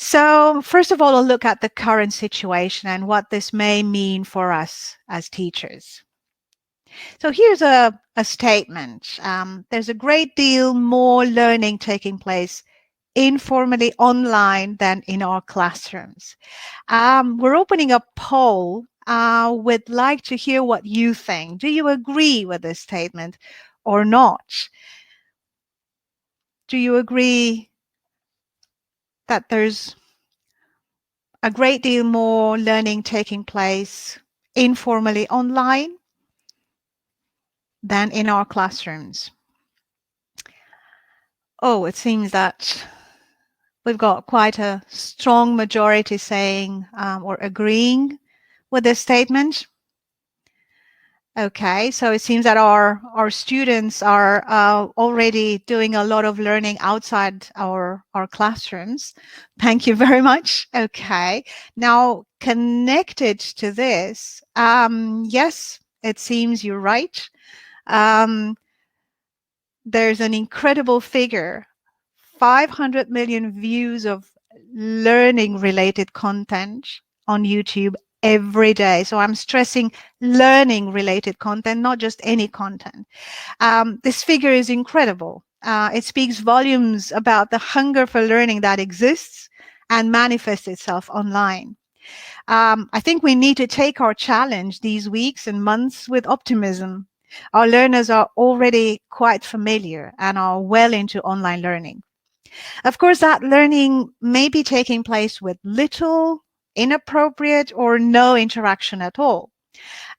So first of all, I'll look at the current situation and what this may mean for us as teachers. So here's a statement. There's a great deal more learning taking place informally online than in our classrooms. We're opening a poll. We'd like to hear what you think. Do you agree with this statement or not? Do you agree that there's a great deal more learning taking place informally online than in our classrooms? Oh, it seems that we've got quite a strong majority saying or agreeing with this statement. Okay, so it seems that our students are already doing a lot of learning outside our classrooms. Thank you very much. Okay, now connected to this, yes, it seems you're right. There's an incredible figure, 500 million views of learning related content on YouTube every day. So I'm stressing learning related content, not just any content. This figure is incredible. It speaks volumes about the hunger for learning that exists and manifests itself online. I think we need to take our challenge these weeks and months with optimism. Our learners are already quite familiar and are well into online learning. Of course, that learning may be taking place with little, inappropriate, or no interaction at all.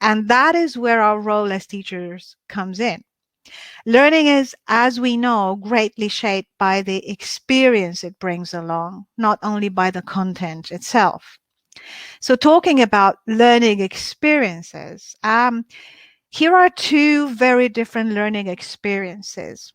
And that is where our role as teachers comes in. Learning is, as we know, greatly shaped by the experience it brings along, not only by the content itself. So talking about learning experiences, here are two very different learning experiences.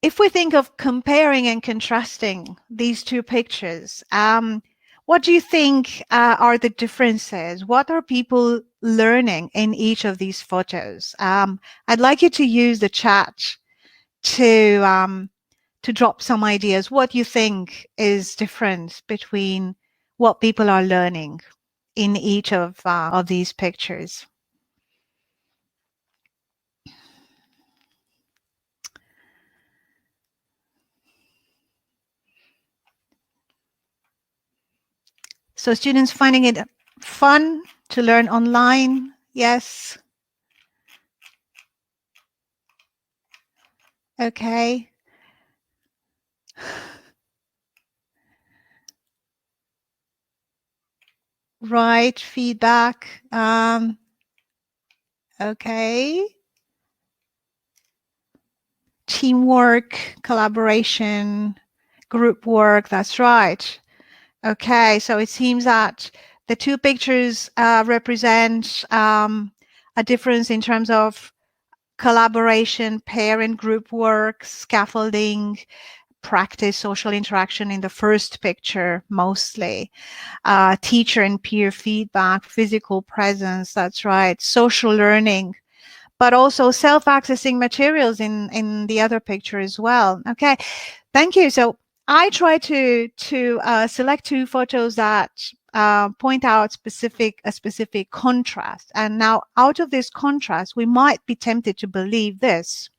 If we think of comparing and contrasting these two pictures, what do you think are the differences? What are people learning in each of these photos? I'd like you to use the chat to drop some ideas. What you think is different between what people are learning in each of these pictures? So students finding it fun to learn online? Yes. Okay. Right, feedback. Okay. Teamwork, collaboration, group work, that's right. Okay, so it seems that the two pictures represent a difference in terms of collaboration, pair and group work, scaffolding, practice, social interaction in the first picture mostly. Teacher and peer feedback, physical presence, that's right, social learning, but also self-accessing materials in the other picture as well. Okay, thank you. So I try to select two photos that point out a specific contrast. And now out of this contrast, we might be tempted to believe this.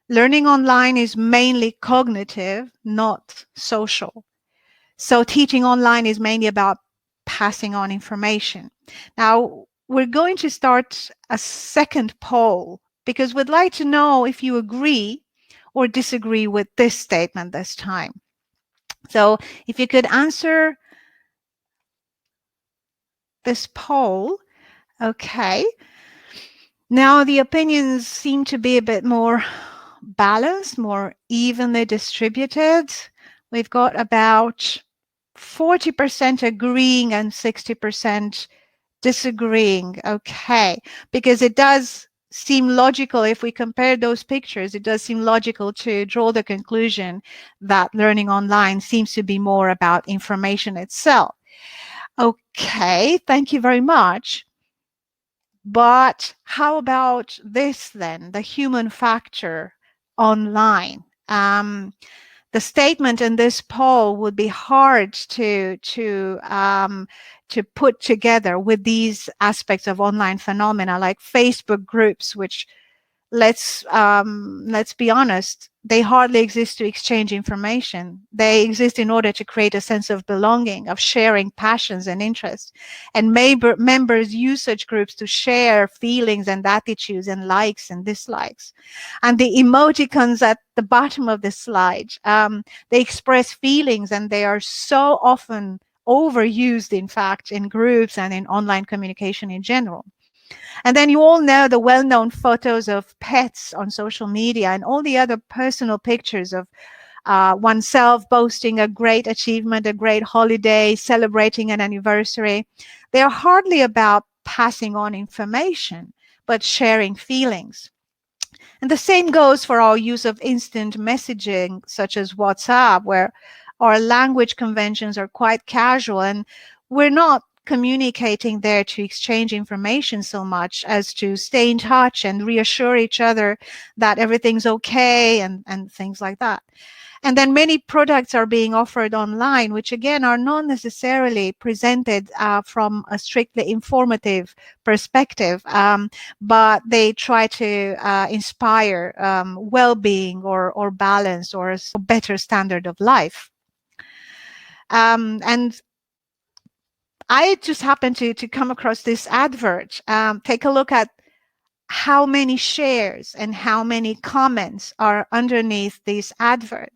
Learning online is mainly cognitive, not social. So teaching online is mainly about passing on information. Now, we're going to start a second poll because we'd like to know if you agree or disagree with this statement this time. So if you could answer this poll, okay. Now the opinions seem to be a bit more balanced, more evenly distributed. We've got about 40% agreeing and 60% disagreeing. Okay, because it does seem logical if we compare those pictures, it does seem logical to draw the conclusion that learning online seems to be more about information itself. Okay, thank you very much. But how about this then, the human factor online? The statement in this poll would be hard to put together with these aspects of online phenomena like Facebook groups, which let's be honest, they hardly exist to exchange information. They exist in order to create a sense of belonging, of sharing passions and interests. And members use such groups to share feelings and attitudes and likes and dislikes. And the emoticons at the bottom of the slide, they express feelings, and they are so often overused, in fact, in groups and in online communication in general. And then you all know the well-known photos of pets on social media and all the other personal pictures of oneself boasting a great achievement, a great holiday, celebrating an anniversary. They are hardly about passing on information, but sharing feelings. And the same goes for our use of instant messaging, such as WhatsApp, where our language conventions are quite casual, and we're not communicating there to exchange information so much as to stay in touch and reassure each other that everything's okay and things like that. And then many products are being offered online, which again are not necessarily presented from a strictly informative perspective, but they try to inspire well-being or balance or a better standard of life. And I just happened to come across this advert. Take a look at how many shares and how many comments are underneath this advert.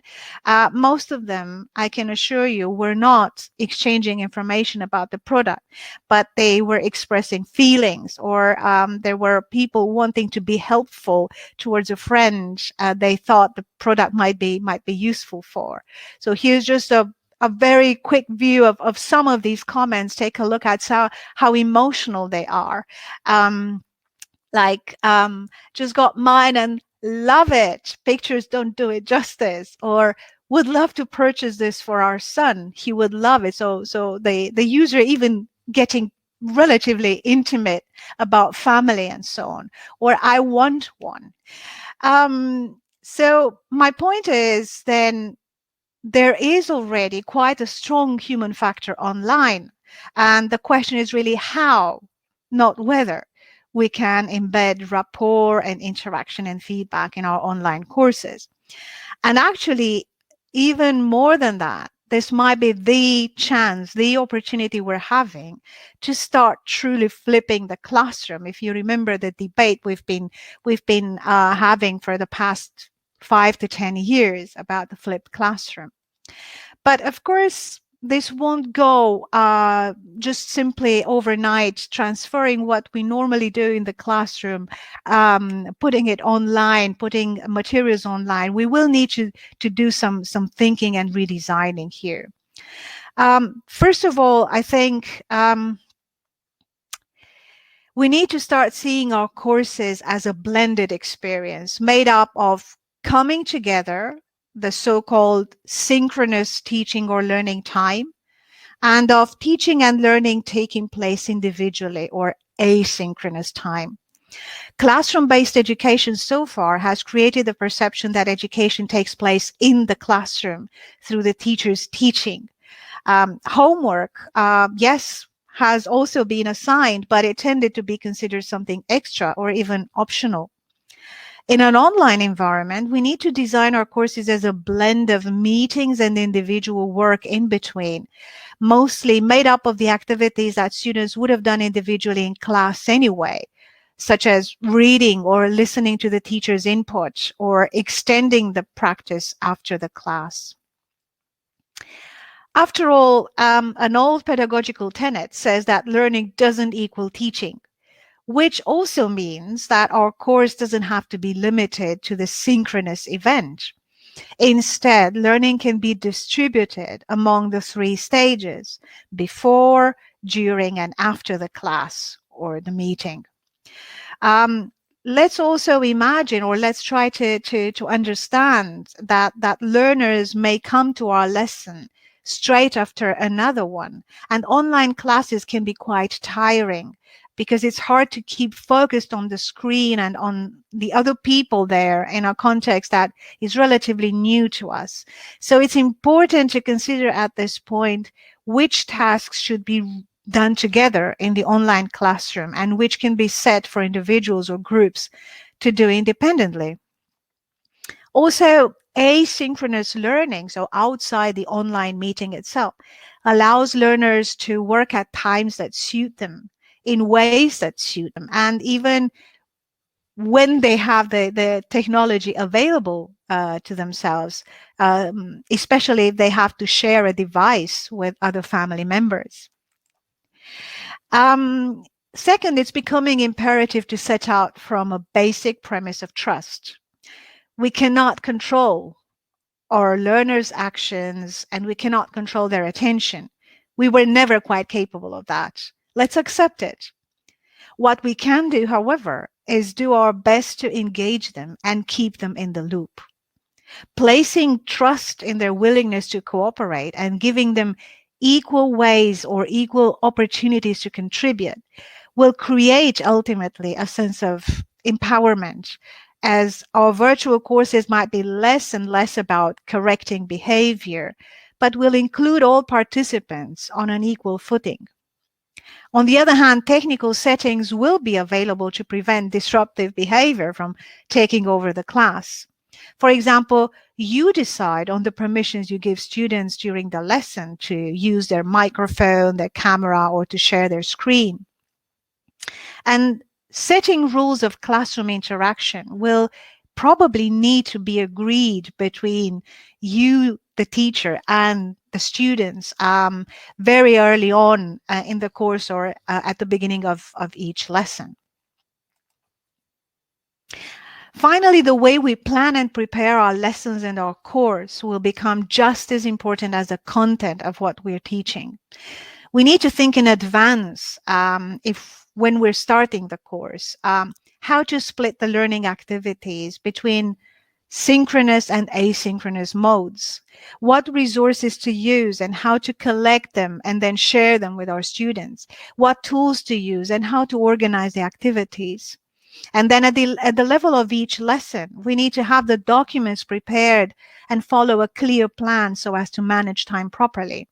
Most of them, I can assure you, were not exchanging information about the product, but they were expressing feelings, or there were people wanting to be helpful towards a friend they thought the product might be useful for. So here's just a very quick view of some of these comments. Take a look at how emotional they are. Just got mine and love it. Pictures don't do it justice. Or would love to purchase this for our son. He would love it. So the user even getting relatively intimate about family and so on. Or I want one. So my point is then there is already quite a strong human factor online. And the question is really how, not whether, we can embed rapport and interaction and feedback in our online courses. And actually, even more than that, this might be the chance, the opportunity we're having to start truly flipping the classroom. If you remember the debate we've been having for the past 5 to 10 years about the flipped classroom. But of course, this won't go just simply overnight, transferring what we normally do in the classroom, putting it online, putting materials online. We will need to do some thinking and redesigning here. First of all, I think we need to start seeing our courses as a blended experience made up of coming together, the so-called synchronous teaching or learning time, and of teaching and learning taking place individually or asynchronous time. Classroom-based education so far has created the perception that education takes place in the classroom through the teacher's teaching. Homework, yes, has also been assigned, but it tended to be considered something extra or even optional. In an online environment, we need to design our courses as a blend of meetings and individual work in between, mostly made up of the activities that students would have done individually in class anyway, such as reading or listening to the teacher's input or extending the practice after the class. After all, an old pedagogical tenet says that learning doesn't equal teaching, which also means that our course doesn't have to be limited to the synchronous event. Instead, learning can be distributed among the 3 stages: before, during, and after the class or the meeting. Let's also imagine, or let's try to understand that learners may come to our lesson straight after another one, and online classes can be quite tiring. because it's hard to keep focused on the screen and on the other people there in a context that is relatively new to us. So it's important to consider at this point which tasks should be done together in the online classroom and which can be set for individuals or groups to do independently. Also, asynchronous learning, so outside the online meeting itself, allows learners to work at times that suit them, in ways that suit them, and even when they have the technology available to themselves, especially if they have to share a device with other family members. Second, it's becoming imperative to set out from a basic premise of trust. We cannot control our learners' actions, and we cannot control their attention. We were never quite capable of that. Let's accept it. What we can do, however, is do our best to engage them and keep them in the loop. Placing trust in their willingness to cooperate and giving them equal ways or equal opportunities to contribute will create ultimately a sense of empowerment, as our virtual courses might be less and less about correcting behavior, but will include all participants on an equal footing. On the other hand, technical settings will be available to prevent disruptive behavior from taking over the class. For example, you decide on the permissions you give students during the lesson to use their microphone, their camera, or to share their screen. And setting rules of classroom interaction will probably need to be agreed between you, the teacher, and the students very early on in the course or at the beginning of each lesson. Finally, the way we plan and prepare our lessons and our course will become just as important as the content of what we're teaching. We need to think in advance when we're starting the course, how to split the learning activities between synchronous and asynchronous modes, what resources to use and how to collect them and then share them with our students, what tools to use and how to organize the activities. And then at the level of each lesson, we need to have the documents prepared and follow a clear plan so as to manage time properly.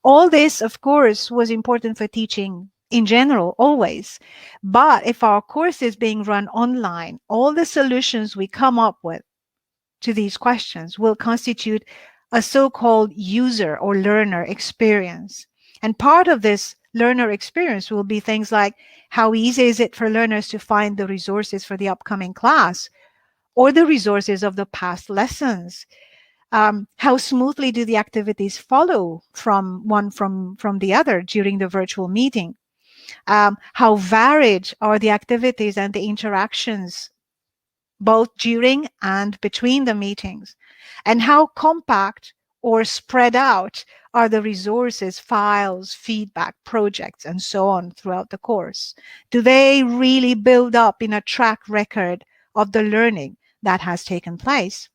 All this, of course, was important for teaching in general, always. But if our course is being run online, all the solutions we come up with to these questions will constitute a so-called user or learner experience. And part of this learner experience will be things like, how easy is it for learners to find the resources for the upcoming class or the resources of the past lessons? How smoothly do the activities follow from the other during the virtual meeting? How varied are the activities and the interactions both during and between the meetings? And how compact or spread out are the resources, files, feedback, projects, and so on throughout the course? Do they really build up in a track record of the learning that has taken place?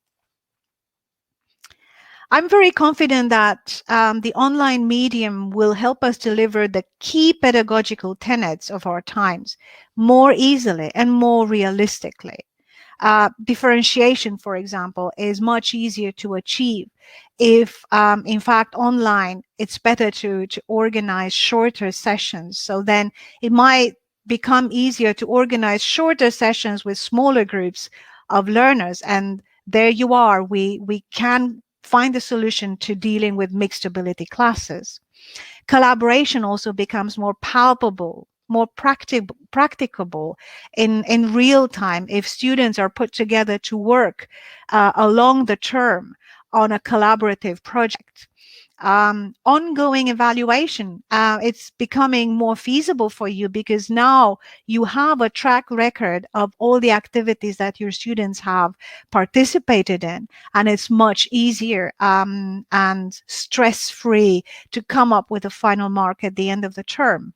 I'm very confident that the online medium will help us deliver the key pedagogical tenets of our times more easily and more realistically. Differentiation, for example, is much easier to achieve if, in fact, online, it's better to organize shorter sessions. So then it might become easier to organize shorter sessions with smaller groups of learners. And there you are, we can find a solution to dealing with mixed ability classes. Collaboration also becomes more palpable, more practicable in real time if students are put together to work along the term on a collaborative project. Ongoing evaluation, it's becoming more feasible for you because now you have a track record of all the activities that your students have participated in, and it's much easier and stress-free to come up with a final mark at the end of the term.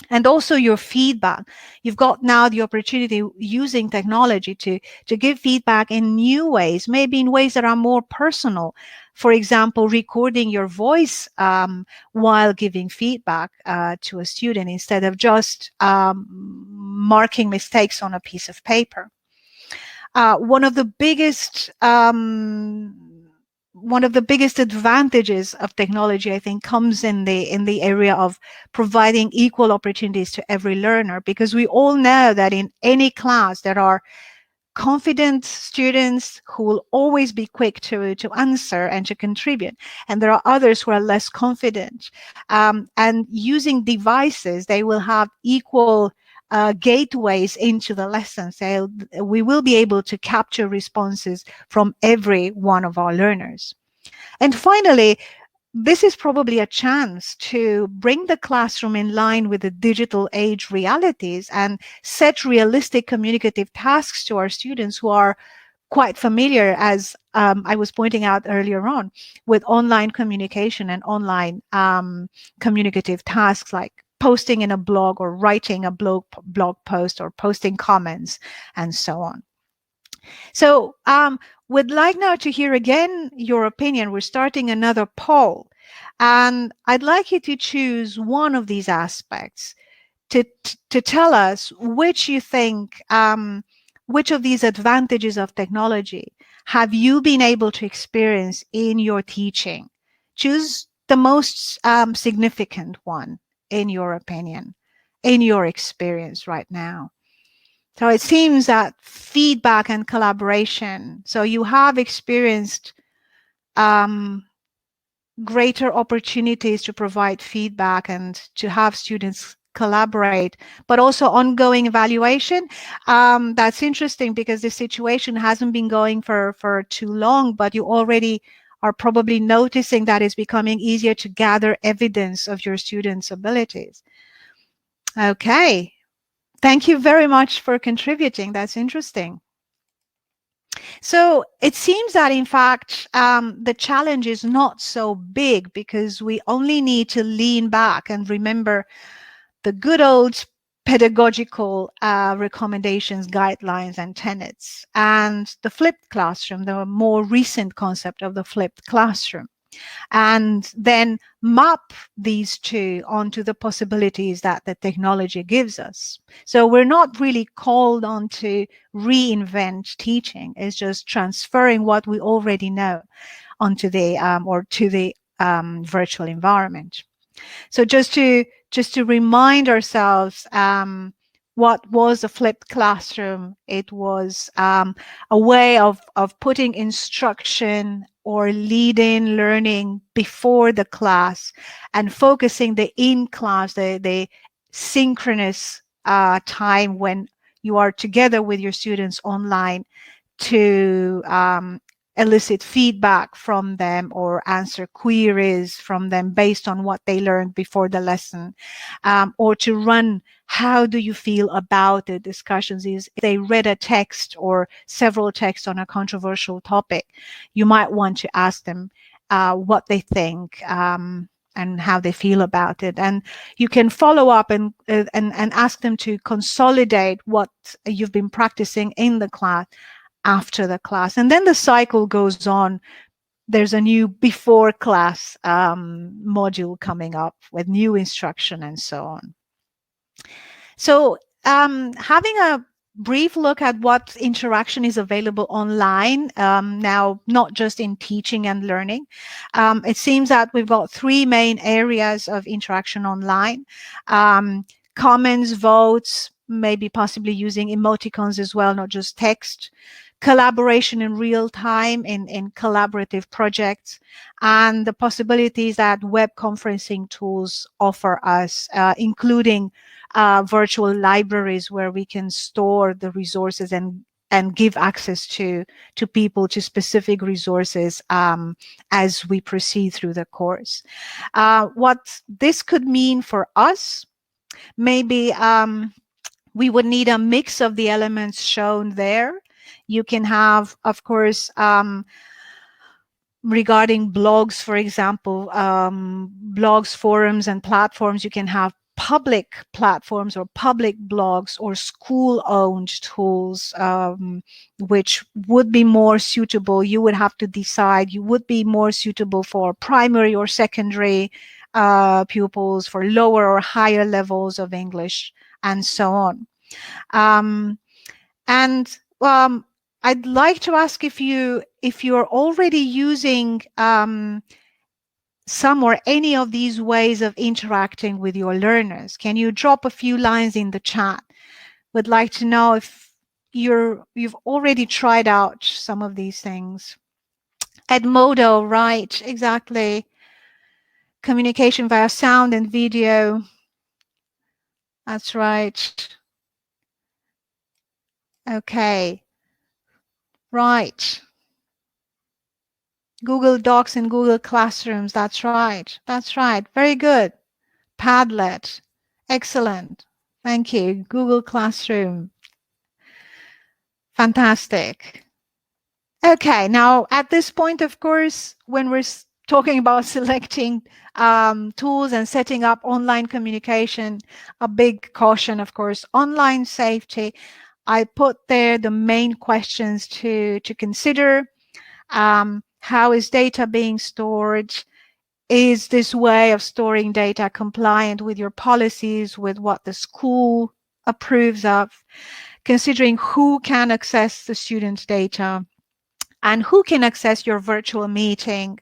and also your feedback. You've got now the opportunity using technology to give feedback in new ways, maybe in ways that are more personal. For example, recording your voice while giving feedback to a student instead of just marking mistakes on a piece of paper. One of the biggest advantages of technology, I think, comes in the area of providing equal opportunities to every learner, because we all know that in any class there are confident students who will always be quick to answer and to contribute. And there are others who are less confident. And using devices, they will have equal gateways into the lessons. We will be able to capture responses from every one of our learners. And finally, this is probably a chance to bring the classroom in line with the digital age realities and set realistic communicative tasks to our students who are quite familiar, as I was pointing out earlier on, with online communication and online communicative tasks like posting in a blog or writing a blog post or posting comments and so on. So would like now to hear again your opinion. We're starting another poll, and I'd like you to choose one of these aspects to tell us which you think, which of these advantages of technology have you been able to experience in your teaching. Choose the most significant one, in your opinion, in your experience right now. So it seems that feedback and collaboration. So you have experienced greater opportunities to provide feedback and to have students collaborate, but also ongoing evaluation. That's interesting because the situation hasn't been going for too long, but you already are probably noticing that it's becoming easier to gather evidence of your students' abilities. Okay. Thank you very much for contributing. That's interesting. So it seems that, in fact, the challenge is not so big because we only need to lean back and remember the good old pedagogical recommendations, guidelines, and tenets, and the flipped classroom, the more recent concept of the flipped classroom, and then map these two onto the possibilities that the technology gives us. So we're not really called on to reinvent teaching. It's just transferring what we already know onto the or to the virtual environment. So just to remind ourselves, what was a flipped classroom? It was a way of putting instruction or lead-in learning before the class and focusing the in-class, the synchronous time when you are together with your students online to elicit feedback from them or answer queries from them based on what they learned before the lesson, or to run how do you feel about the discussions. Is if they read a text or several texts on a controversial topic, you might want to ask them what they think and how they feel about it. And you can follow up and ask them to consolidate what you've been practicing in the class after the class. And then the cycle goes on. There's a new before class module coming up with new instruction and so on. So having a brief look at what interaction is available online now, not just in teaching and learning. It seems that we've got three main areas of interaction online. Comments, votes, maybe possibly using emoticons as well, not just text. Collaboration in real time in collaborative projects, and the possibilities that web conferencing tools offer us, including virtual libraries where we can store the resources and give access to people to specific resources as we proceed through the course. What this could mean for us, maybe we would need a mix of the elements shown there. You can have, of course, regarding blogs, for example, blogs, forums, and platforms, you can have public platforms or public blogs or school-owned tools, which would be more suitable. You would have to decide. You would be more suitable for primary or secondary pupils, for lower or higher levels of English, and so on. I'd like to ask if you're already using some or any of these ways of interacting with your learners. Can you drop a few lines in the chat? Would like to know if you've already tried out some of these things. Edmodo, right, exactly. Communication via sound and video. That's right. Okay. Right. Google Docs and Google Classrooms. That's right. That's right. Very good. Padlet. Excellent. Thank you. Google Classroom. Fantastic. Okay. Now, at this point, of course, when we're talking about selecting tools and setting up online communication, a big caution, of course, online safety. I put there the main questions to consider. How is data being stored? Is this way of storing data compliant with your policies, with what the school approves of? Considering who can access the student's data and who can access your virtual meeting,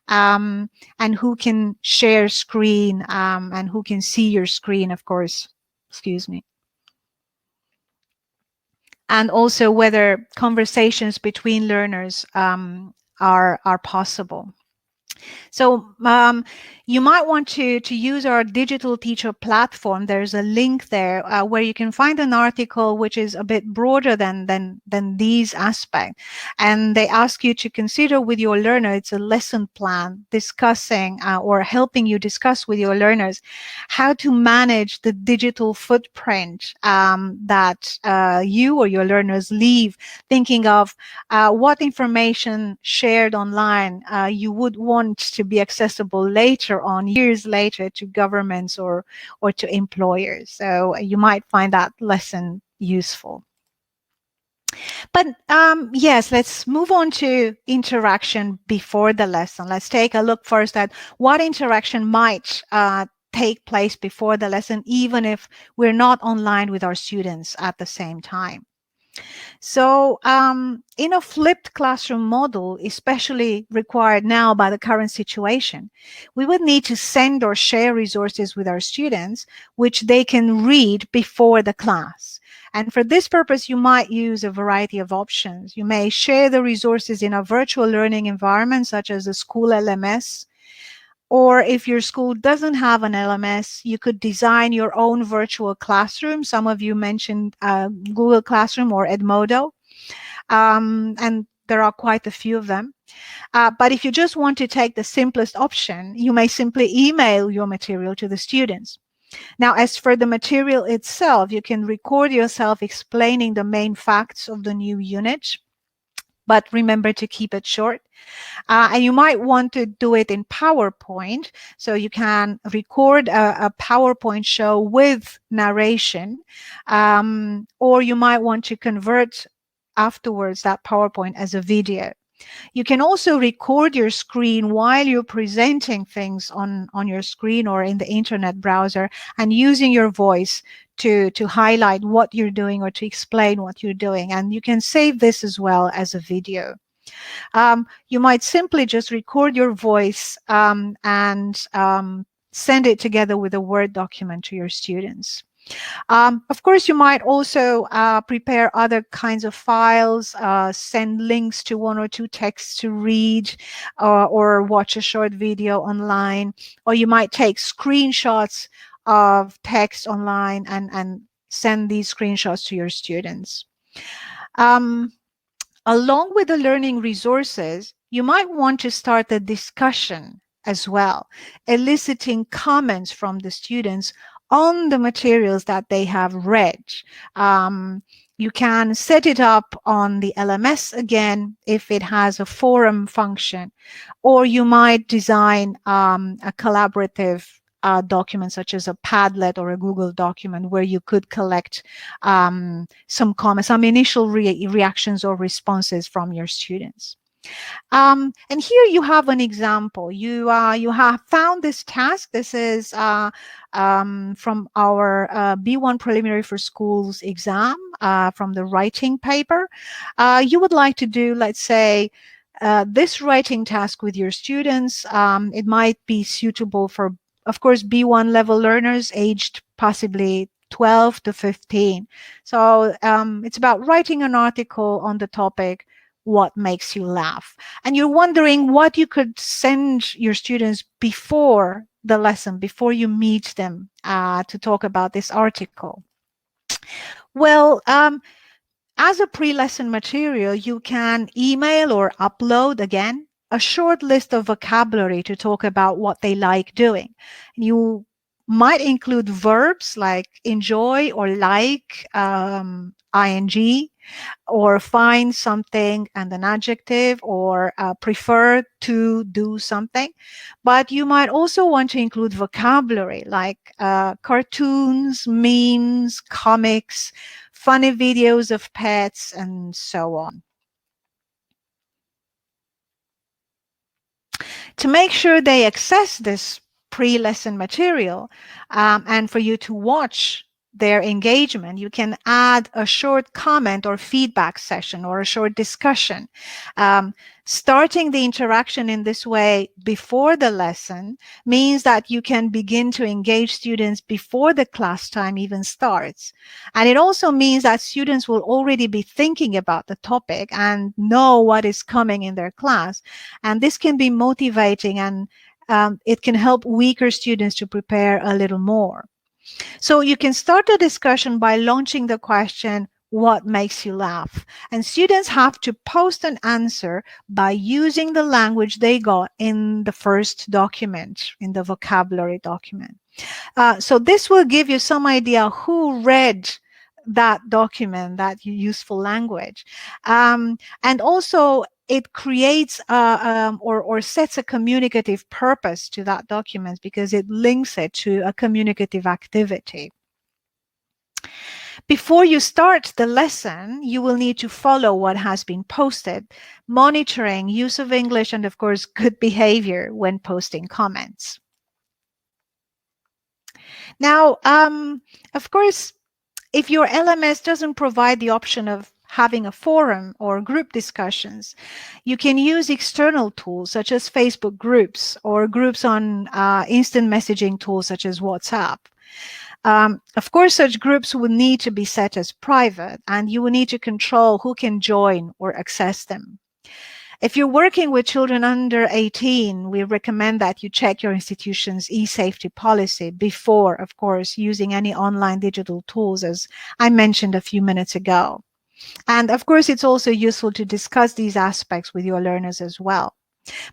and who can share screen, and who can see your screen, of course. Excuse me. And also whether conversations between learners are possible. So you might want to use our digital teacher platform. There's a link there where you can find an article which is a bit broader than these aspects. And they ask you to consider with your learner, it's a lesson plan discussing or helping you discuss with your learners how to manage the digital footprint that you or your learners leave, thinking of what information shared online you would want to be accessible later on, years later, to governments or to employers. So you might find that lesson useful. But yes, let's move on to interaction before the lesson. Let's take a look first at what interaction might take place before the lesson, even if we're not online with our students at the same time. So in a flipped classroom model, especially required now by the current situation, we would need to send or share resources with our students, which they can read before the class. And for this purpose, you might use a variety of options. You may share the resources in a virtual learning environment, such as a school LMS. Or if your school doesn't have an LMS, you could design your own virtual classroom. Some of you mentioned Google Classroom or Edmodo, and there are quite a few of them. But if you just want to take the simplest option, you may simply email your material to the students. Now, as for the material itself, you can record yourself explaining the main facts of the new unit, but remember to keep it short. And you might want to do it in PowerPoint, so you can record a PowerPoint show with narration, or you might want to convert afterwards that PowerPoint as a video. You can also record your screen while you're presenting things on your screen or in the internet browser, and using your voice to highlight what you're doing or to explain what you're doing. And you can save this as well as a video. You might simply just record your voice and send it together with a Word document to your students. Of course, you might also prepare other kinds of files, send links to one or two texts to read, or watch a short video online, or you might take screenshots of text online and send these screenshots to your students. Along with the learning resources, you might want to start a discussion as well, eliciting comments from the students on the materials that they have read. You can set it up on the LMS again if it has a forum function, or you might design a collaborative document, such as a Padlet or a Google document, where you could collect some comments, some initial reactions or responses from your students. And here you have an example. You have found this task. This is from our B1 preliminary for schools exam, from the writing paper. You would like to do, let's say, this writing task with your students. It might be suitable for, of course, B1 level learners aged possibly 12 to 15. So it's about writing an article on the topic, what makes you laugh. And you're wondering what you could send your students before the lesson, before you meet them to talk about this article. Well, as a pre-lesson material, you can email or upload, again, a short list of vocabulary to talk about what they like doing. You might include verbs like enjoy or like, ing, or find something and an adjective, or prefer to do something. But you might also want to include vocabulary like cartoons, memes, comics, funny videos of pets, and so on. To make sure they access this pre-lesson material, and for you to watch their engagement, you can add a short comment or feedback session or a short discussion. Starting the interaction in this way before the lesson means that you can begin to engage students before the class time even starts. And it also means that students will already be thinking about the topic and know what is coming in their class. And this can be motivating, and it can help weaker students to prepare a little more. So you can start a discussion by launching the question, what makes you laugh? And students have to post an answer by using the language they got in the first document, in the vocabulary document. So this will give you some idea who read that document, that useful language. And also it creates or sets a communicative purpose to that document, because it links it to a communicative activity. Before you start the lesson, you will need to follow what has been posted, monitoring use of English and, of course, good behavior when posting comments. Now, of course, if your LMS doesn't provide the option of having a forum or group discussions, you can use external tools such as Facebook groups or groups on instant messaging tools such as WhatsApp. Of course, such groups will need to be set as private, and you will need to control who can join or access them. If you're working with children under 18, we recommend that you check your institution's e-safety policy before, of course, using any online digital tools, as I mentioned a few minutes ago. And of course, it's also useful to discuss these aspects with your learners as well.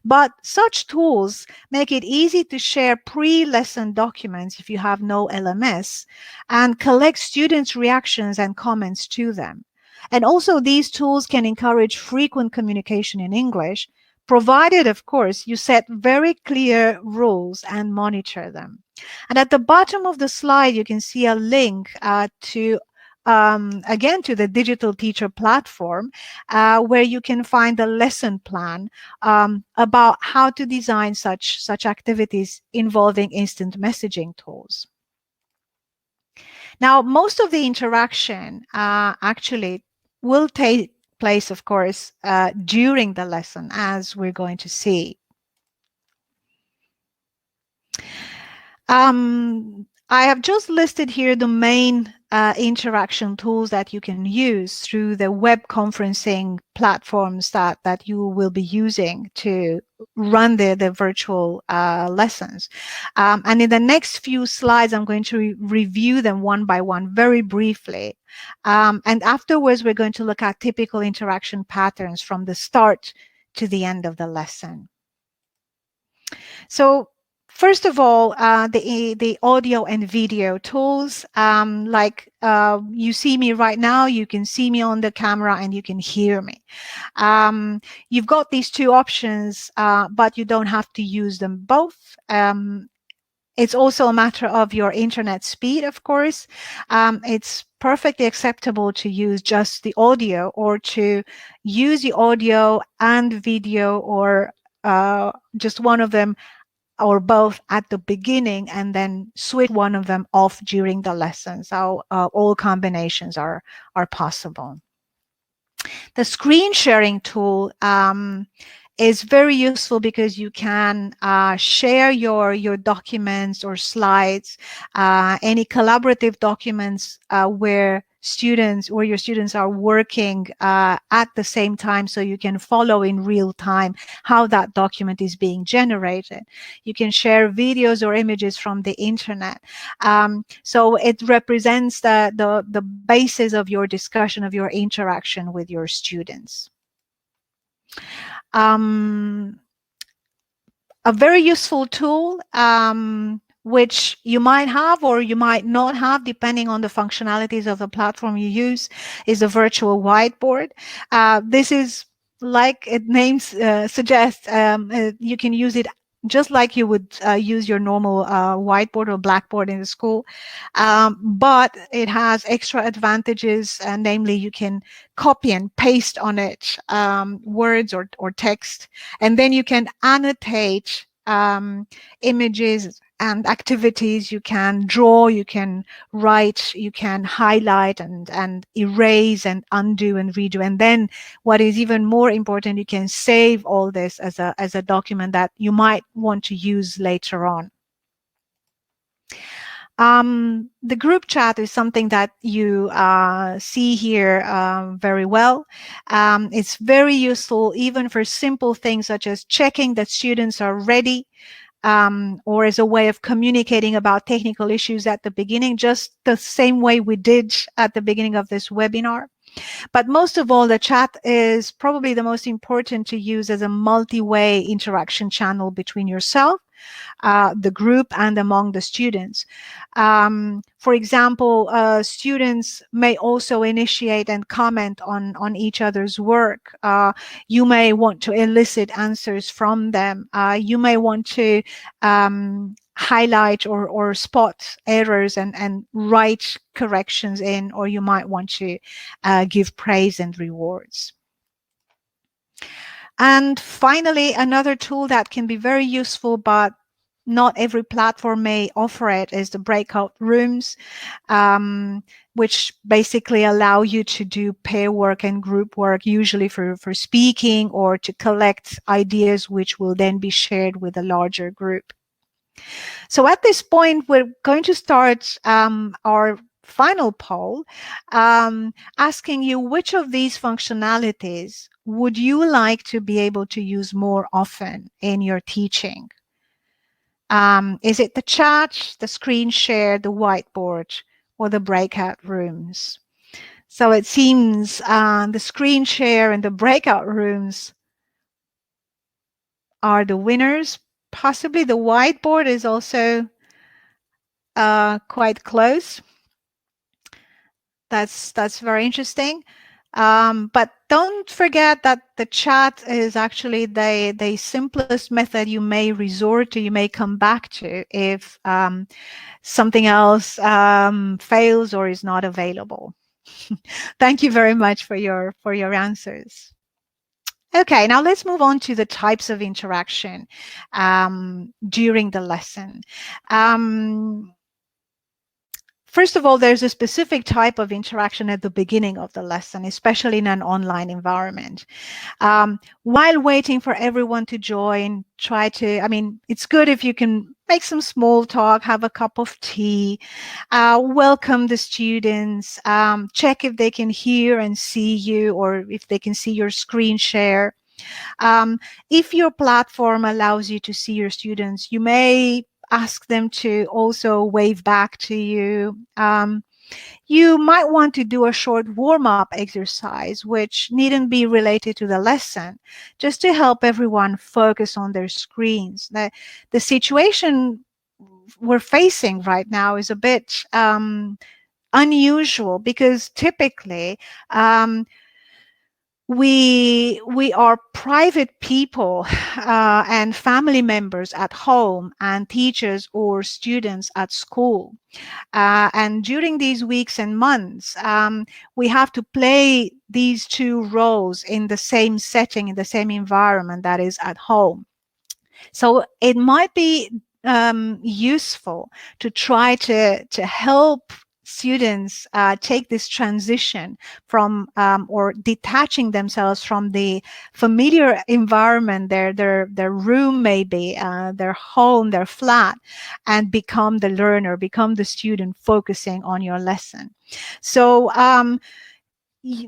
But such tools make it easy to share pre-lesson documents if you have no LMS, and collect students' reactions and comments to them. And also, these tools can encourage frequent communication in English, provided, of course, you set very clear rules and monitor them. And at the bottom of the slide, you can see a link to again, to the digital teacher platform, where you can find a lesson plan about how to design such activities involving instant messaging tools. Now, most of the interaction actually will take place, of course, during the lesson, as we're going to see. I have just listed here the main interaction tools that you can use through the web conferencing platforms that you will be using to run the virtual lessons. And in the next few slides, I'm going to review them one by one very briefly. And afterwards, we're going to look at typical interaction patterns from the start to the end of the lesson. So, first of all, the audio and video tools, like you see me right now, you can see me on the camera and you can hear me. You've got these two options, but you don't have to use them both. It's also a matter of your internet speed, of course. It's perfectly acceptable to use just the audio, or to use the audio and video, or just one of them or both at the beginning, and then switch one of them off during the lesson. So all combinations are possible. The screen sharing tool is very useful because you can share your documents or slides, any collaborative documents where your students are working at the same time, so you can follow in real time how that document is being generated. You can share videos or images from the internet. So it represents the basis of your discussion, of your interaction with your students. A very useful tool, which you might have or you might not have depending on the functionalities of the platform you use, is a virtual whiteboard. This is, like its name suggests, you can use it just like you would use your normal whiteboard or blackboard in the school, but it has extra advantages, namely you can copy and paste on it words or text, and then you can annotate images and activities. You can draw, you can write, you can highlight and erase and undo and redo. And then what is even more important, you can save all this as a document that you might want to use later on. The group chat is something that you see here very well. It's very useful even for simple things such as checking that students are ready, or as a way of communicating about technical issues at the beginning, just the same way we did at the beginning of this webinar. But most of all, the chat is probably the most important to use as a multi-way interaction channel between yourself, the group, and among the students. For example, students may also initiate and comment on each other's work. You may want to elicit answers from them. You may want to highlight or spot errors and write corrections in, or you might want to give praise and rewards. And finally, another tool that can be very useful, but not every platform may offer it, is the Breakout Rooms, which basically allow you to do pair work and group work, usually for speaking or to collect ideas, which will then be shared with a larger group. So at this point, we're going to start our final poll, asking you which of these functionalities would you like to be able to use more often in your teaching? Is it the chat, the screen share, the whiteboard, or the breakout rooms? So it seems the screen share and the breakout rooms are the winners. Possibly the whiteboard is also quite close. That's very interesting. But don't forget that the chat is actually the simplest method you may resort to, you may come back to if something else fails or is not available. Thank you very much for your answers. Okay, now let's move on to the types of interaction during the lesson. First of all, there's a specific type of interaction at the beginning of the lesson, especially in an online environment. While waiting for everyone to join, it's good if you can make some small talk, have a cup of tea, welcome the students, check if they can hear and see you, or if they can see your screen share. If your platform allows you to see your students, you may ask them to also wave back to you. You might want to do a short warm-up exercise, which needn't be related to the lesson, just to help everyone focus on their screens. The situation we're facing right now is a bit unusual, because typically we are private people and family members at home and teachers or students at school. And during these weeks and months, we have to play these two roles in the same setting, in the same environment, that is at home. So it might be useful to try to help students take this transition from or detaching themselves from the familiar environment, their room, maybe their home, their flat, and become the learner, become the student focusing on your lesson. So we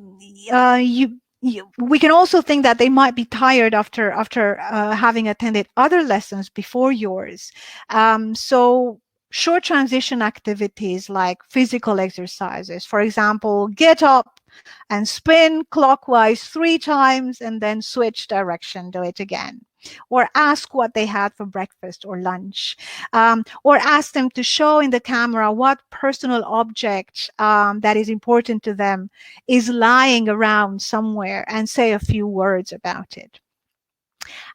can also think that they might be tired after having attended other lessons before yours. So short transition activities like physical exercises, for example, get up and spin clockwise 3 times and then switch direction, do it again. Or ask what they had for breakfast or lunch. Or ask them to show in the camera what personal object that is important to them is lying around somewhere, and say a few words about it.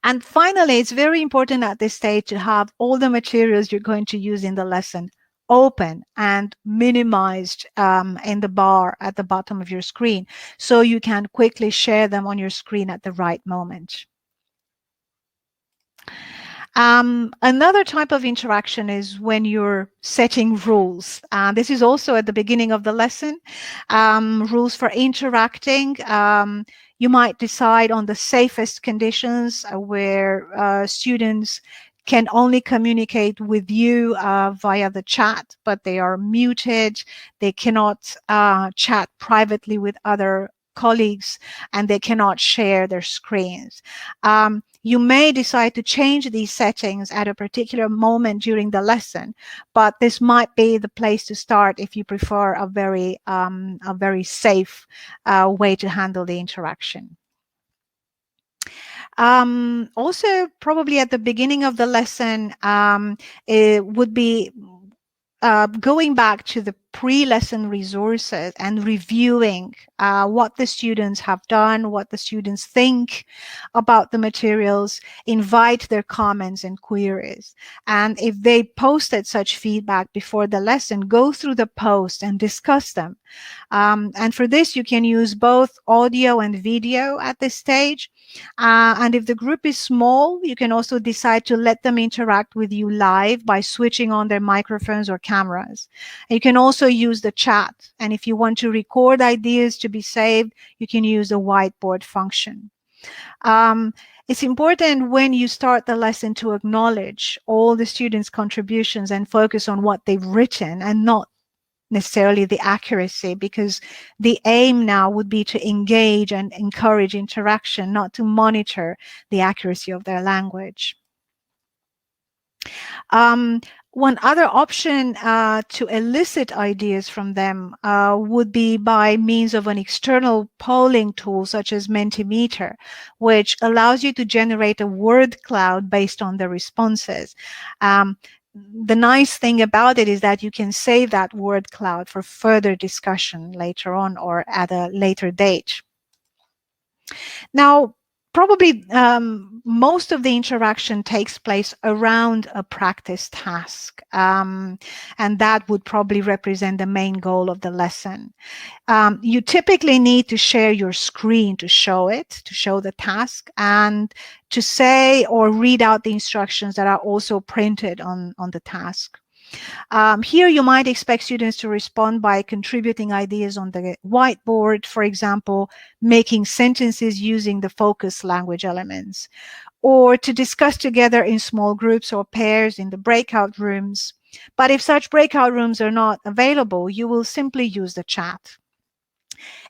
And finally, it's very important at this stage to have all the materials you're going to use in the lesson open and minimized in the bar at the bottom of your screen, so you can quickly share them on your screen at the right moment. Another type of interaction is when you're setting rules. This is also at the beginning of the lesson. Rules for interacting. You might decide on the safest conditions where students can only communicate with you via the chat, but they are muted. They cannot chat privately with other colleagues, and they cannot share their screens. You may decide to change these settings at a particular moment during the lesson, but this might be the place to start if you prefer a very safe way to handle the interaction. Also, probably at the beginning of the lesson, it would be going back to the pre-lesson resources and reviewing what the students have done, what the students think about the materials, invite their comments and queries. And if they posted such feedback before the lesson, go through the post and discuss them. And for this, you can use both audio and video at this stage. And if the group is small, you can also decide to let them interact with you live by switching on their microphones or cameras. You can also use the chat. And if you want to record ideas to be saved, you can use the whiteboard function. It's important when you start the lesson to acknowledge all the students' contributions and focus on what they've written and not necessarily the accuracy, because the aim now would be to engage and encourage interaction, not to monitor the accuracy of their language. One other option to elicit ideas from them would be by means of an external polling tool such as Mentimeter, which allows you to generate a word cloud based on the responses. The nice thing about it is that you can save that word cloud for further discussion later on or at a later date. Now, probably most of the interaction takes place around a practice task, and that would probably represent the main goal of the lesson. You typically need to share your screen to show it, to show the task, and to say or read out the instructions that are also printed on the task. Here you might expect students to respond by contributing ideas on the whiteboard, for example, making sentences using the focus language elements, or to discuss together in small groups or pairs in the breakout rooms. But if such breakout rooms are not available, you will simply use the chat.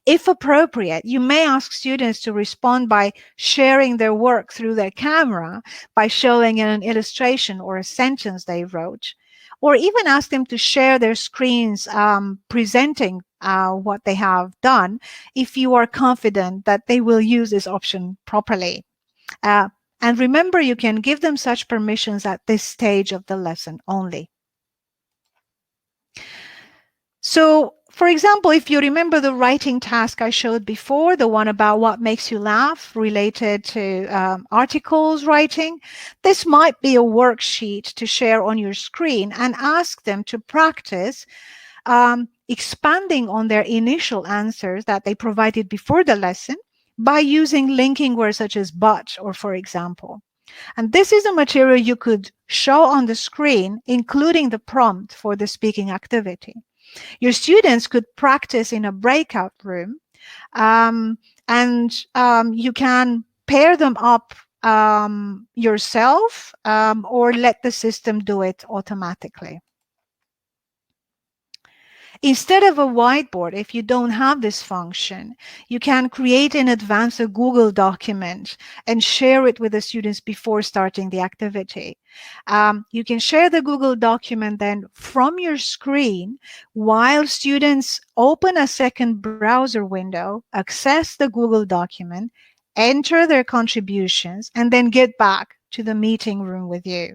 If appropriate, you may ask students to respond by sharing their work through their camera, by showing an illustration or a sentence they wrote, or even ask them to share their screens presenting what they have done, if you are confident that they will use this option properly. And remember, you can give them such permissions at this stage of the lesson only. So For example, if you remember the writing task I showed before, the one about what makes you laugh related to articles writing, this might be a worksheet to share on your screen and ask them to practice expanding on their initial answers that they provided before the lesson by using linking words such as but or for example. And this is a material you could show on the screen, including the prompt for the speaking activity. Your students could practice in a breakout room, and you can pair them up yourself or let the system do it automatically. Instead of a whiteboard, if you don't have this function, you can create in advance a Google document and share it with the students before starting the activity. You can share the Google document then from your screen while students open a second browser window, access the Google document, enter their contributions, and then get back to the meeting room with you.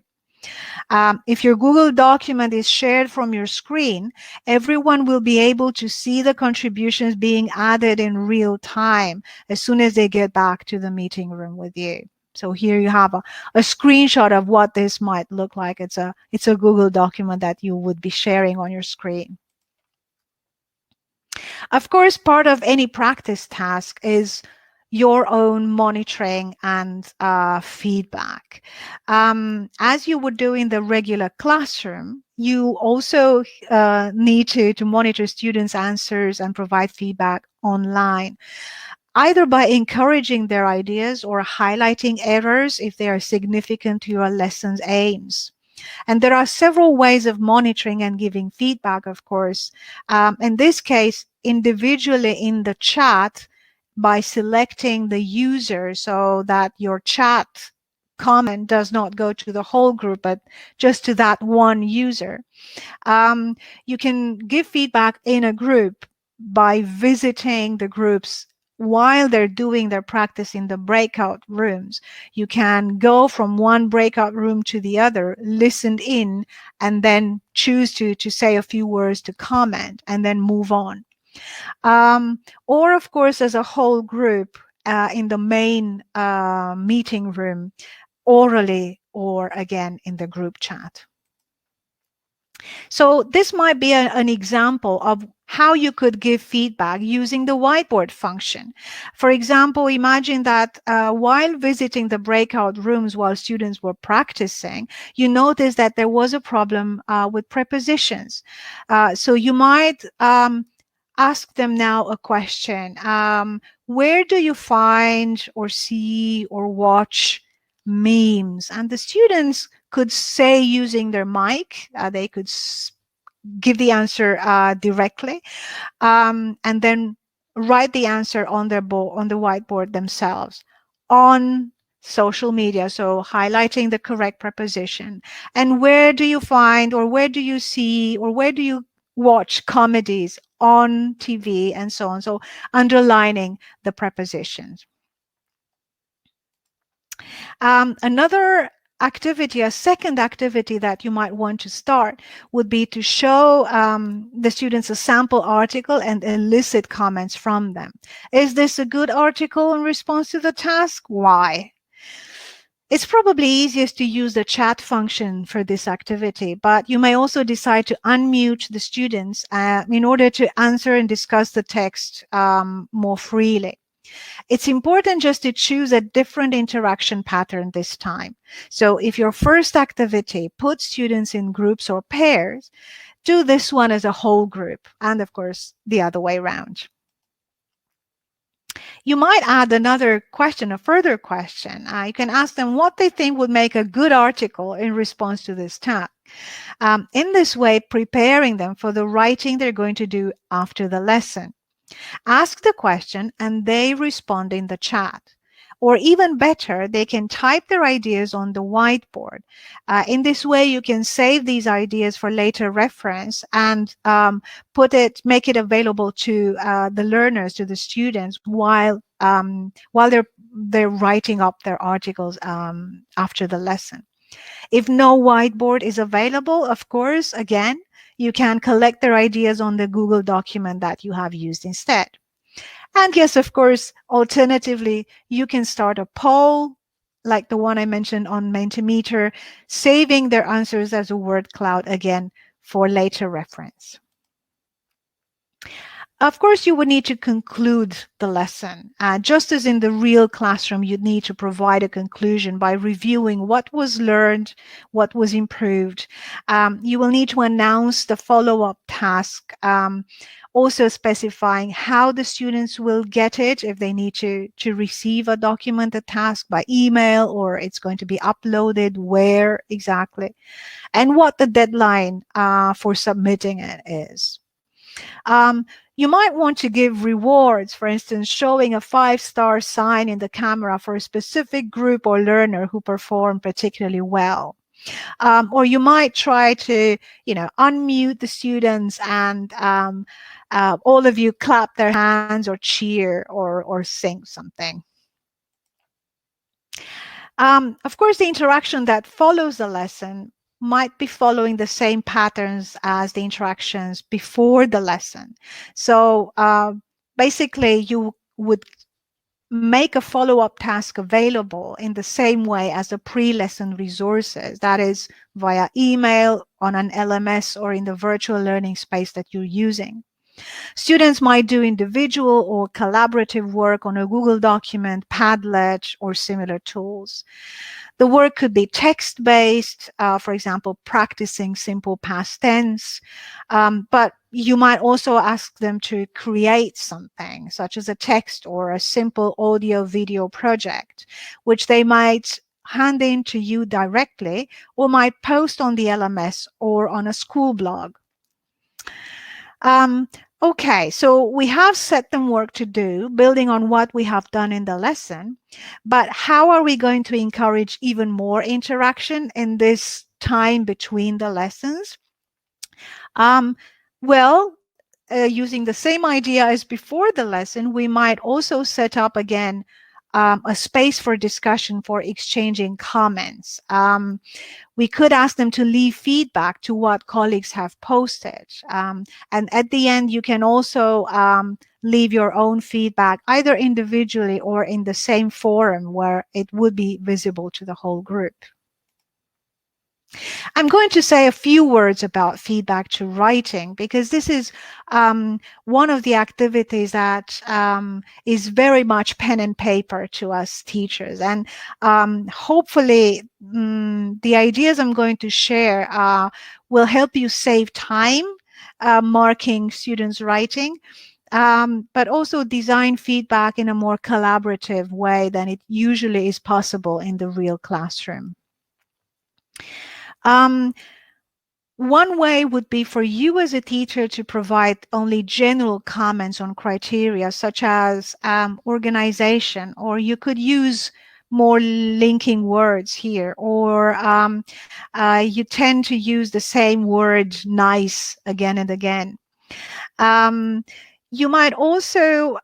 If your Google document is shared from your screen, everyone will be able to see the contributions being added in real time as soon as they get back to the meeting room with you. So here you have a screenshot of what this might look like. It's a Google document that you would be sharing on your screen. Of course, part of any practice task is your own monitoring and feedback. As you would do in the regular classroom, you also need to monitor students' answers and provide feedback online, either by encouraging their ideas or highlighting errors if they are significant to your lesson's aims. And there are several ways of monitoring and giving feedback, of course. In this case, individually in the chat by selecting the user so that your chat comment does not go to the whole group, but just to that one user. You can give feedback in a group by visiting the groups while they're doing their practice in the breakout rooms. You can go from one breakout room to the other, listen in, and then choose to say a few words to comment and then move on. Or, of course, as a whole group in the main meeting room, orally, or again in the group chat. So this might be an example of how you could give feedback using the whiteboard function. For example, imagine that while visiting the breakout rooms while students were practicing, you noticed that there was a problem with prepositions. So you might ask them now a question. Where do you find or see or watch memes? And the students could say using their mic, they could give the answer directly, and then write the answer on their on the whiteboard themselves on social media, so highlighting the correct preposition. And where do you find or where do you see or where do you watch comedies on TV and so on, so underlining the prepositions. Another activity, a second activity that you might want to start would be to show the students a sample article and elicit comments from them. Is this a good article in response to the task? Why? It's probably easiest to use the chat function for this activity, but you may also decide to unmute the students in order to answer and discuss the text more freely. It's important just to choose a different interaction pattern this time. So if your first activity puts students in groups or pairs, do this one as a whole group, and of course, the other way around. You might add another question, a further question. You can ask them what they think would make a good article in response to this task. In this way, preparing them for the writing they're going to do after the lesson. Ask the question and they respond in the chat. Or even better, they can type their ideas on the whiteboard. In this way, you can save these ideas for later reference and make it available to the learners, to the students, while they're writing up their articles after the lesson. If no whiteboard is available, of course, again, You can collect their ideas on the Google document that you have used instead. And yes, of course, alternatively, you can start a poll like the one I mentioned on Mentimeter, saving their answers as a word cloud again for later reference. Of course, you would need to conclude the lesson. Just as in the real classroom, you'd need to provide a conclusion by reviewing what was learned, what was improved. You will need to announce the follow-up task, also specifying how the students will get it, if they need to receive a document, a task by email, or it's going to be uploaded, where exactly, and what the deadline for submitting it is. You might want to give rewards, for instance, showing a 5-star sign in the camera for a specific group or learner who performed particularly well. Or you might try to, unmute the students and all of you clap their hands or cheer or sing something. Of course, the interaction that follows the lesson might be following the same patterns as the interactions before the lesson. So basically, you would make a follow-up task available in the same way as the pre-lesson resources, that is via email, on an LMS, or in the virtual learning space that you're using. Students might do individual or collaborative work on a Google document, Padlet, or similar tools. The work could be text-based, for example, practicing simple past tense, but you might also ask them to create something, such as a text or a simple audio-video project, which they might hand in to you directly or might post on the LMS or on a school blog. Okay, so we have set them work to do, building on what we have done in the lesson, but how are we going to encourage even more interaction in this time between the lessons? Well, using the same idea as before the lesson, we might also set up again a space for discussion, for exchanging comments. We could ask them to leave feedback to what colleagues have posted. And at the end, you can also leave your own feedback, either individually or in the same forum where it would be visible to the whole group. I'm going to say a few words about feedback to writing, because this is one of the activities that is very much pen and paper to us teachers. And hopefully the ideas I'm going to share will help you save time marking students' writing, but also design feedback in a more collaborative way than it usually is possible in the real classroom. One way would be for you as a teacher to provide only general comments on criteria, such as organization, or you could use more linking words here, or you tend to use the same word nice again and again. You might also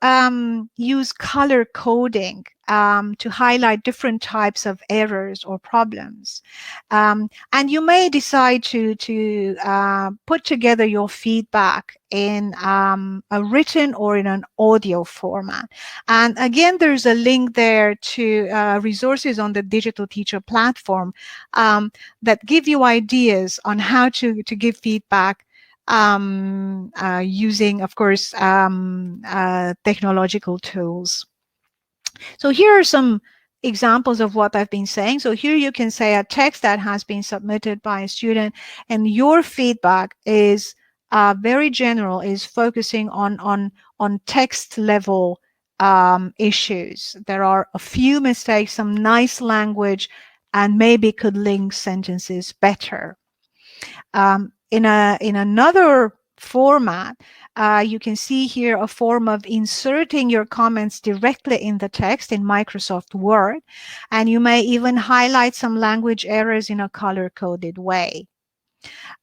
use color coding to highlight different types of errors or problems. And you may decide to put together your feedback in a written or in an audio format. And again, there's a link there to resources on the Digital Teacher platform that give you ideas on how to give feedback using, of course, technological tools. So here are some examples of what I've been saying. So here you can say a text that has been submitted by a student, and your feedback is very general, is focusing on text level issues. There are a few mistakes, some nice language, and maybe could link sentences better. In another format, you can see here a form of inserting your comments directly in the text in Microsoft Word, and you may even highlight some language errors in a color-coded way.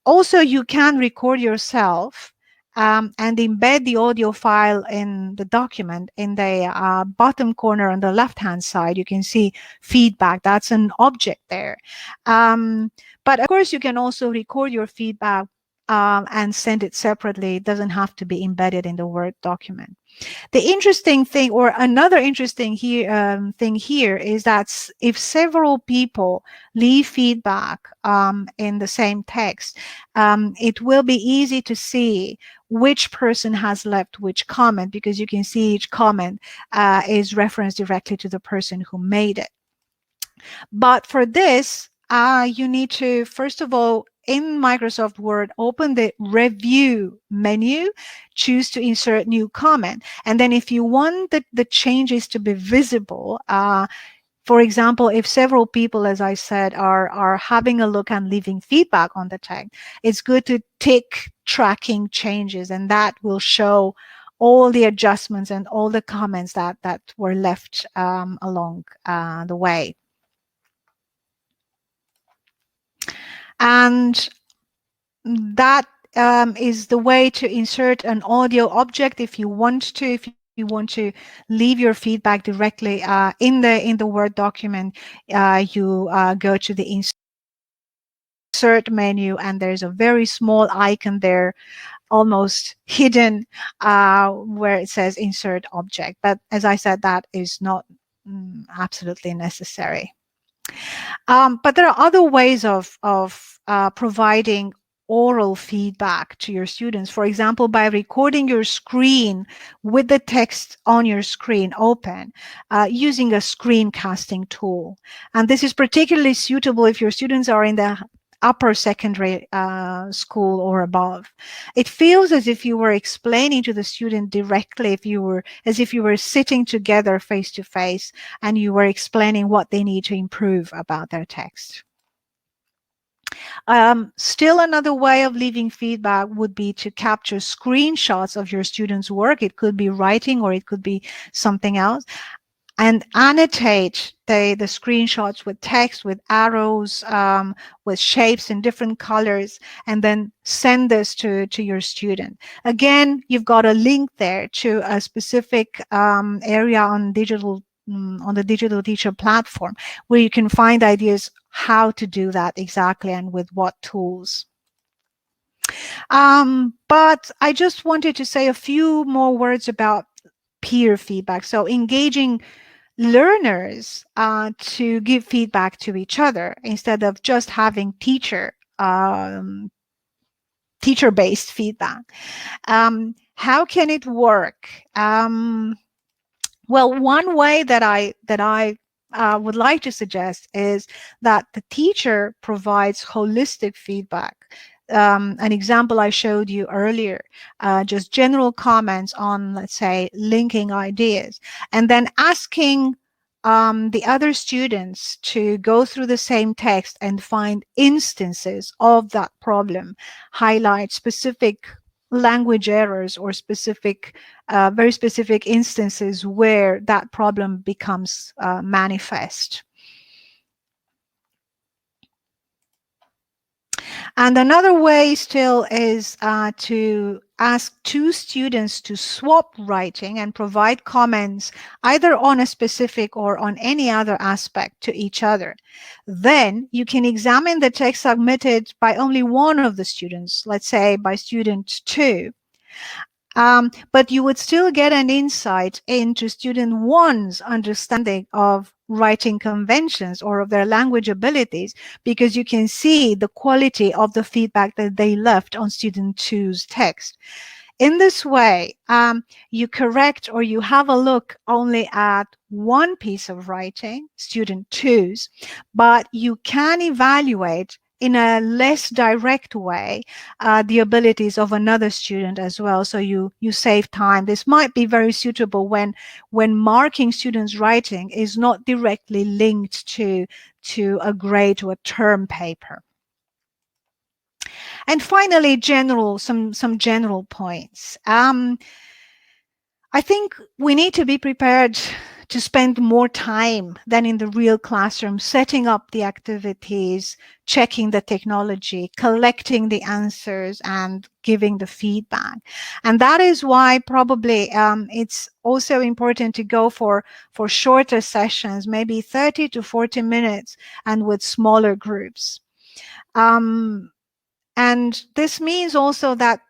Also, you can record yourself and embed the audio file in the document. In the bottom corner on the left-hand side, you can see feedback. That's an object there. But of course, you can also record your feedback and send it separately. It doesn't have to be embedded in the Word document. The interesting thing, or another interesting thing here, is that if several people leave feedback in the same text, it will be easy to see which person has left which comment, because you can see each comment is referenced directly to the person who made it. But for this, you need to, first of all, in Microsoft Word, open the review menu, choose to insert new comment. And then if you want the changes to be visible, for example, if several people, as I said, are having a look and leaving feedback on the text, it's good to tick tracking changes, and that will show all the adjustments and all the comments that were left along the way. And that is the way to insert an audio object if you want to. If you want to leave your feedback directly in the Word document, you go to the insert menu, and there's a very small icon there, almost hidden, where it says insert object. But as I said, that is not absolutely necessary. But there are other ways of providing oral feedback to your students. For example, by recording your screen with the text on your screen open, using a screencasting tool. And this is particularly suitable if your students are in the upper secondary school or above. It feels as if you were explaining to the student directly, as if you were sitting together face to face, and you were explaining what they need to improve about their text. Still another way of leaving feedback would be to capture screenshots of your students' work. It could be writing or it could be something else, and annotate the screenshots with text, with arrows, with shapes in different colors, and then send this to your student. Again, you've got a link there to a specific area on the digital teacher platform, where you can find ideas how to do that exactly and with what tools. But I just wanted to say a few more words about peer feedback. So engaging learners to give feedback to each other instead of just having teacher-based feedback. How can it work? Well, one way that I would like to suggest is that the teacher provides holistic feedback. An example I showed you earlier, just general comments on, let's say, linking ideas, and then asking the other students to go through the same text and find instances of that problem, highlight specific language errors or very specific instances where that problem becomes manifest. And another way still is to ask two students to swap writing and provide comments either on a specific or on any other aspect to each other. Then you can examine the text submitted by only one of the students, let's say by student 2. But you would still get an insight into student 1's understanding of writing conventions or of their language abilities, because you can see the quality of the feedback that they left on student 2's text. In this way, you correct or you have a look only at one piece of writing, student 2's, but you can evaluate in a less direct way the abilities of another student as well. So you save time. This might be very suitable when marking students' writing is not directly linked to a grade or a term paper. And finally, some general points. I think we need to be prepared to spend more time than in the real classroom setting up the activities, checking the technology, collecting the answers, and giving the feedback. And that is why probably it's also important to go for shorter sessions, maybe 30 to 40 minutes, and with smaller groups. And this means also that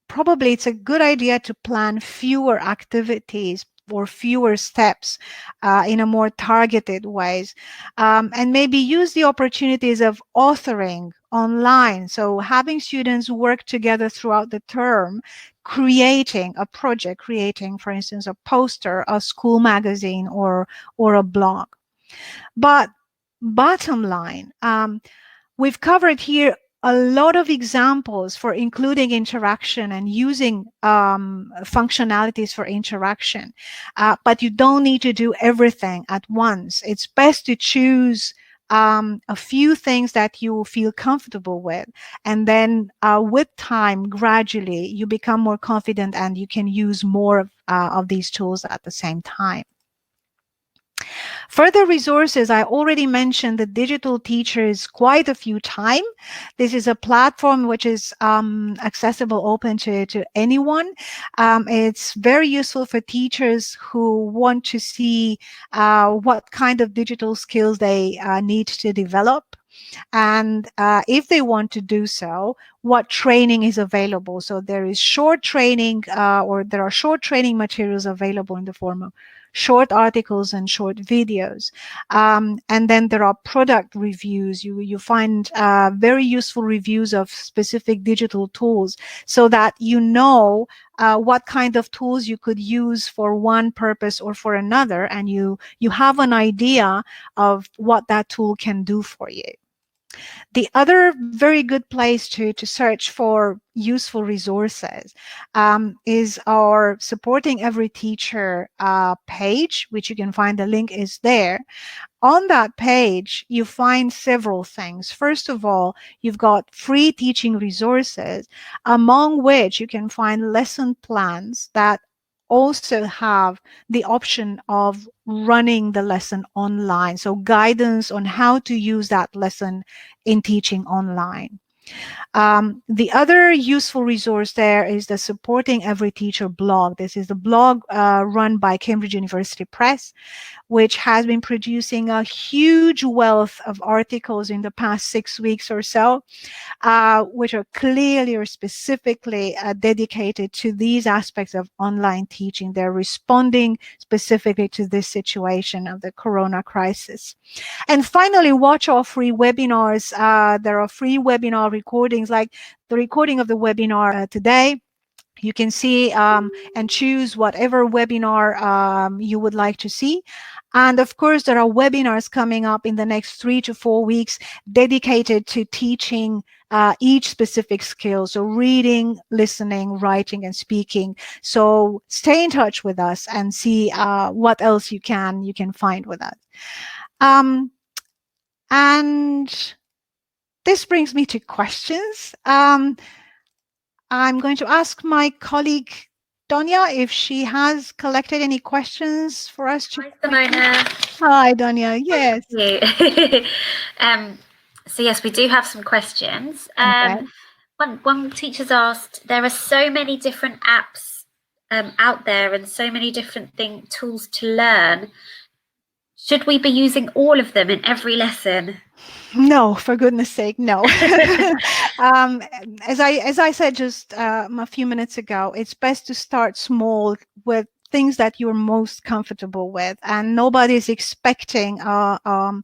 probably it's a good idea to plan fewer activities or fewer steps in a more targeted ways, and maybe use the opportunities of authoring online. So having students work together throughout the term, creating a project, creating, for instance, a poster, a school magazine, or a blog. But bottom line, we've covered here a lot of examples for including interaction and using functionalities for interaction, but you don't need to do everything at once. It's best to choose a few things that you feel comfortable with, and then with time, gradually, you become more confident and you can use more of these tools at the same time. Further resources, I already mentioned the Digital Teachers quite a few times. This is a platform which is accessible, open to anyone. It's very useful for teachers who want to see what kind of digital skills they need to develop. And if they want to do so, what training is available. So there is short training, or there are short training materials available in the form of short articles and short videos. And then there are product reviews. You find very useful reviews of specific digital tools, so that you know what kind of tools you could use for one purpose or for another, and you have an idea of what that tool can do for you. The other very good place to search for useful resources is our Supporting Every Teacher page, which you can find, the link is there. On that page, you find several things. First of all, you've got free teaching resources, among which you can find lesson plans that also have the option of running the lesson online. So guidance on how to use that lesson in teaching online. The other useful resource there is the Supporting Every Teacher blog. This is the blog run by Cambridge University Press, which has been producing a huge wealth of articles in the past 6 weeks or so, which are clearly or specifically dedicated to these aspects of online teaching. They're responding specifically to this situation of the corona crisis. And finally, watch our free webinars. There are free webinar recordings, like the recording of the webinar today. You can see and choose whatever webinar you would like to see. And of course, there are webinars coming up in the next 3 to 4 weeks dedicated to teaching each specific skill. So reading, listening, writing, and speaking. So stay in touch with us and see what else you can find with us. And this brings me to questions. I'm going to ask my colleague Donia if she has collected any questions for us to. Hi, Simona. Hi, Donia. Yes. Thank you. So yes, we do have some questions. Okay. One teacher's asked, there are so many different apps out there and so many different tools to learn. Should we be using all of them in every lesson? No, for goodness sake, no. As I said just a few minutes ago, it's best to start small with things that you're most comfortable with, and nobody's expecting a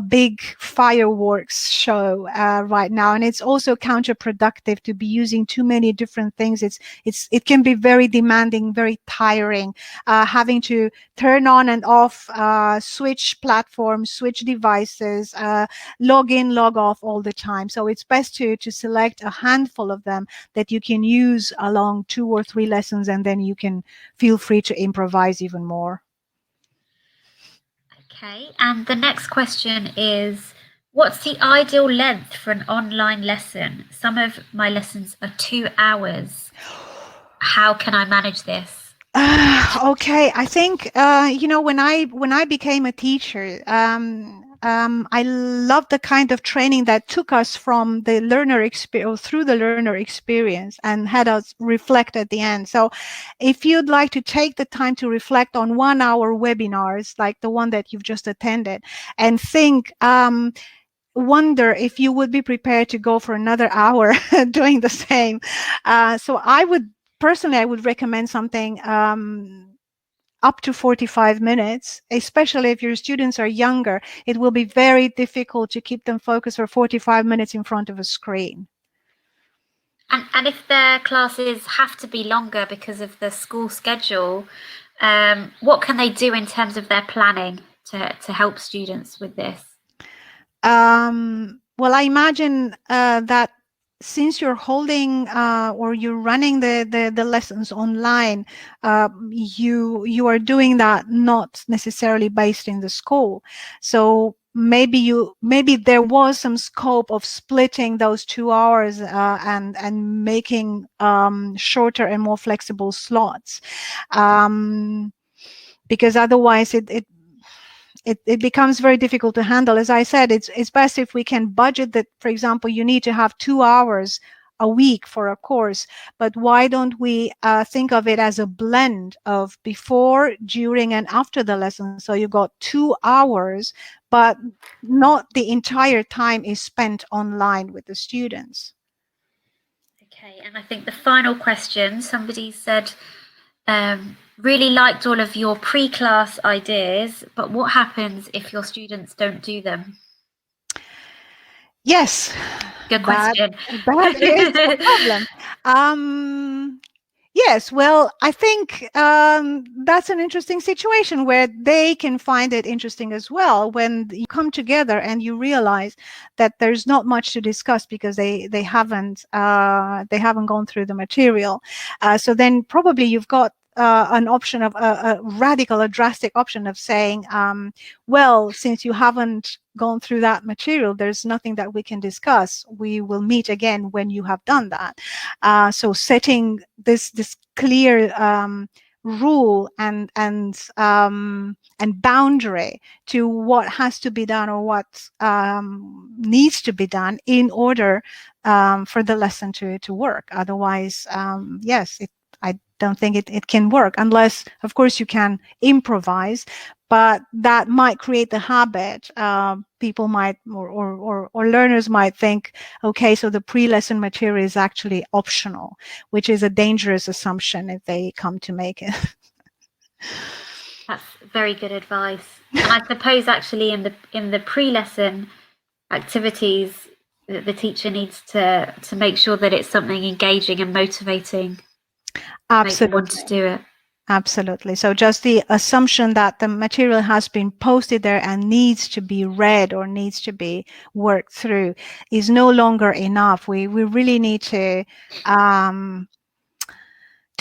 big fireworks show right now. And it's also counterproductive to be using too many different things. It can be very demanding, very tiring, having to turn on and off, switch platforms, switch devices, log in, log off all the time. So it's best to select a handful of them that you can use along 2 or 3 lessons, and then you can feel free to improvise even more. Okay, and the next question is, what's the ideal length for an online lesson? Some of my lessons are 2 hours. How can I manage this? Okay, I think when I became a teacher, I loved the kind of training that took us from the learner experience through the learner experience and had us reflect at the end. So if you'd like to take the time to reflect on 1-hour webinars like the one that you've just attended, and think wonder if you would be prepared to go for another hour doing the same. So I would recommend something up to 45 minutes, especially if your students are younger. It will be very difficult to keep them focused for 45 minutes in front of a screen. And if their classes have to be longer because of the school schedule, what can they do in terms of their planning to help students with this? Well, I imagine that since you're holding or you're running the lessons online, you are doing that not necessarily based in the school. So maybe there was some scope of splitting those 2 hours and making shorter and more flexible slots, because otherwise it becomes very difficult to handle. As I said, it's best if we can budget that. For example, you need to have 2 hours a week for a course, but why don't we think of it as a blend of before, during, and after the lesson? So you got 2 hours, but not the entire time is spent online with the students. Okay, and I think the final question, somebody said, really liked all of your pre-class ideas, but what happens if your students don't do them? Yes. Good question. That is a problem. Yes, well, I think that's an interesting situation where they can find it interesting as well when you come together and you realize that there's not much to discuss because they haven't gone through the material. So then probably you've got an option of a drastic option of saying, well, since you haven't gone through that material, there's nothing that we can discuss. We will meet again when you have done that. So setting this clear rule and boundary to what has to be done or what needs to be done in order for the lesson to work. Otherwise, yes, I don't think it can work unless, of course, you can improvise, but that might create the habit. People might or learners might think, okay, so the pre-lesson material is actually optional, which is a dangerous assumption if they come to make it. That's very good advice. And I suppose actually in the pre-lesson activities, the teacher needs to make sure that it's something engaging and motivating. Absolutely. Make them want to do it. Absolutely. So just the assumption that the material has been posted there and needs to be read or needs to be worked through is no longer enough. We really need to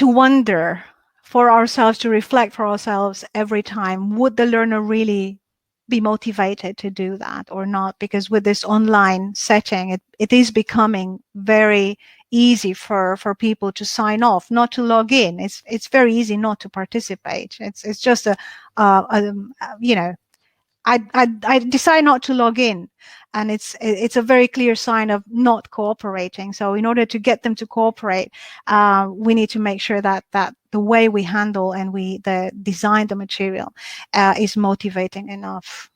wonder for ourselves, to reflect for ourselves every time, would the learner really be motivated to do that or not? Because with this online setting, it is becoming very easy for people to sign off, not to log in. It's very easy not to participate. It's just you know, I decide not to log in, and it's a very clear sign of not cooperating. So in order to get them to cooperate, we need to make sure that the way we handle and we design the material is motivating enough.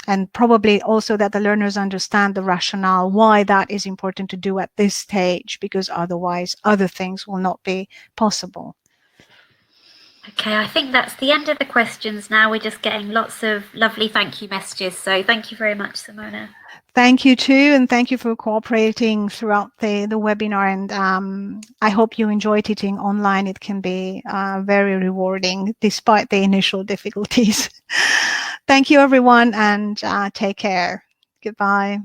And probably also that the learners understand the rationale why that is important to do at this stage, because otherwise other things will not be possible. Okay, I think that's the end of the questions now. We're just getting lots of lovely thank you messages. So thank you very much, Simona. Thank you too, and thank you for cooperating throughout the webinar. And I hope you enjoy teaching online. It can be very rewarding despite the initial difficulties. Thank you, everyone, and take care. Goodbye.